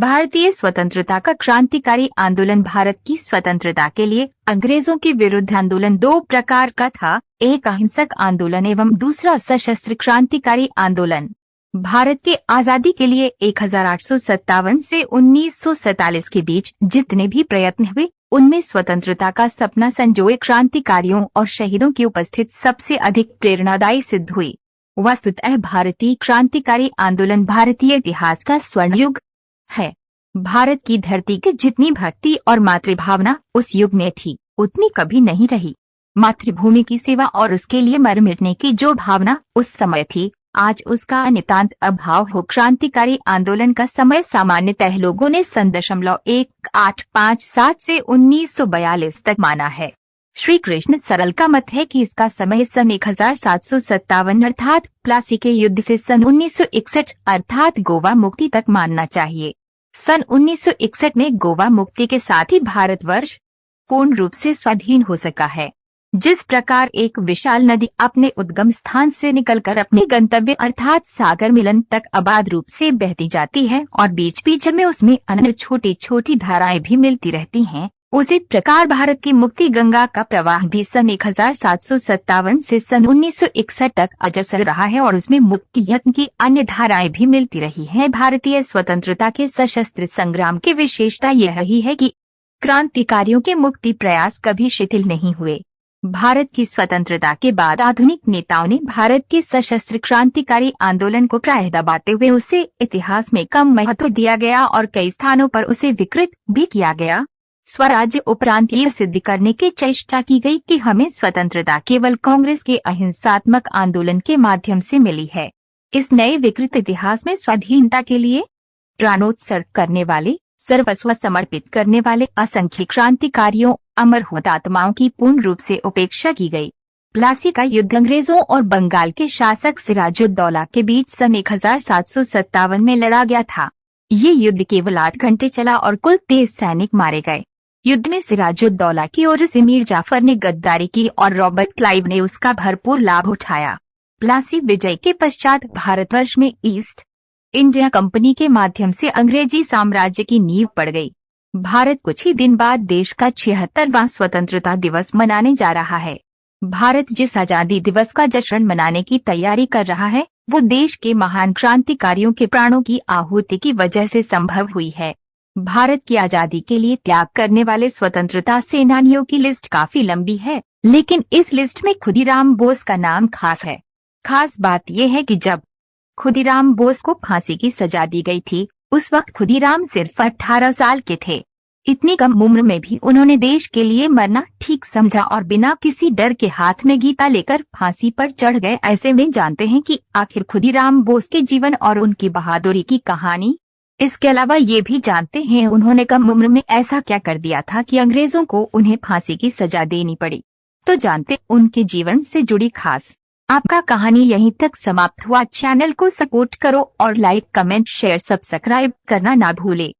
भारतीय स्वतंत्रता का क्रांतिकारी आंदोलन। भारत की स्वतंत्रता के लिए अंग्रेजों के विरुद्ध आंदोलन दो प्रकार का था, एक अहिंसक आंदोलन एवं दूसरा सशस्त्र क्रांतिकारी आंदोलन। भारत के आजादी के लिए 1857 से 1947 के बीच जितने भी प्रयत्न हुए, उनमें स्वतंत्रता का सपना संजोए क्रांतिकारियों और शहीदों की उपस्थिति सबसे अधिक प्रेरणादायी सिद्ध हुई। वस्तुतः भारतीय क्रांतिकारी आंदोलन भारतीय इतिहास का स्वर्ण युग है। भारत की धरती की जितनी भक्ति और मातृभावना उस युग में थी, उतनी कभी नहीं रही। मातृभूमि की सेवा और उसके लिए मर मिटने की जो भावना उस समय थी, आज उसका नितांत अभाव हो। क्रांतिकारी आंदोलन का समय सामान्यतः लोगों ने सन 1857 से 1942 तक माना है। श्री कृष्ण सरल का मत है कि इसका समय सन 1757 अर्थात प्लासी के युद्ध से सन 1961 अर्थात गोवा मुक्ति तक मानना चाहिए। सन 1961 में गोवा मुक्ति के साथ ही भारतवर्ष पूर्ण रूप से स्वाधीन हो सका है। जिस प्रकार एक विशाल नदी अपने उद्गम स्थान से निकलकर अपने गंतव्य अर्थात सागर मिलन तक अबाध रूप से बहती जाती है और बीच बीच में उसमें अन्य छोटी छोटी धाराएं भी मिलती रहती हैं, उसी प्रकार भारत की मुक्ति गंगा का प्रवाह भी सन 1757 से सन 1961 तक अजस्र रहा है और उसमें मुक्ति यत्न की अन्य धाराएं भी मिलती रही हैं। भारतीय स्वतंत्रता के सशस्त्र संग्राम की विशेषता यह रही है कि क्रांतिकारियों के मुक्ति प्रयास कभी शिथिल नहीं हुए। भारत की स्वतंत्रता के बाद आधुनिक नेताओं ने भारत के सशस्त्र क्रांतिकारी आंदोलन को प्रायः दबाते हुए उसे इतिहास में कम महत्व दिया गया और कई स्थानों पर उसे विकृत भी किया गया। स्वराज्य उपरांत यह सिद्ध करने की चेष्टा की गई कि हमें स्वतंत्रता केवल कांग्रेस के अहिंसात्मक आंदोलन के माध्यम से मिली है। इस नए विकृत इतिहास में स्वाधीनता के लिए प्राणोत्सर्ग करने वाले, सर्वस्व समर्पित करने वाले असंख्य क्रांतिकारियों, अमर हुतात्माओं की पूर्ण रूप से उपेक्षा की गई। प्लासी का युद्ध अंग्रेजों और बंगाल के शासक सिराजुद्दौला के बीच सन 1757 में लड़ा गया था। ये युद्ध केवल 8 घंटे चला और कुल 23 सैनिक मारे गए। युद्ध में सिराजुद्दौला की ओर से मीर जाफर ने गद्दारी की और रॉबर्ट क्लाइव ने उसका भरपूर लाभ उठाया। प्लासी विजय के पश्चात भारतवर्ष में ईस्ट इंडिया कंपनी के माध्यम से अंग्रेजी साम्राज्य की नींव पड़ गई। भारत कुछ ही दिन बाद देश का 76वां स्वतंत्रता दिवस मनाने जा रहा है। भारत जिस आजादी दिवस का जश्न मनाने की तैयारी कर रहा है, वो देश के महान क्रांतिकारियों के प्राणों की आहुति की वजह से संभव हुई है। भारत की आजादी के लिए त्याग करने वाले स्वतंत्रता सेनानियों की लिस्ट काफी लंबी है, लेकिन इस लिस्ट में खुदीराम बोस का नाम खास है। खास बात यह है कि जब खुदीराम बोस को फांसी की सजा दी गई थी, उस वक्त खुदीराम सिर्फ 18 साल के थे। इतनी कम उम्र में भी उन्होंने देश के लिए मरना ठीक समझा और बिना किसी डर के हाथ में गीता लेकर फांसी पर चढ़ गए। ऐसे में जानते हैं कि आखिर खुदीराम बोस के जीवन और उनकी बहादुरी की कहानी। इसके अलावा ये भी जानते हैं उन्होंने कम उम्र में ऐसा क्या कर दिया था कि अंग्रेजों को उन्हें फांसी की सजा देनी पड़ी। तो जानते उनके जीवन से जुड़ी खास। आपका कहानी यहीं तक समाप्त हुआ। चैनल को सपोर्ट करो और लाइक, कमेंट, शेयर, सब्सक्राइब करना ना भूले।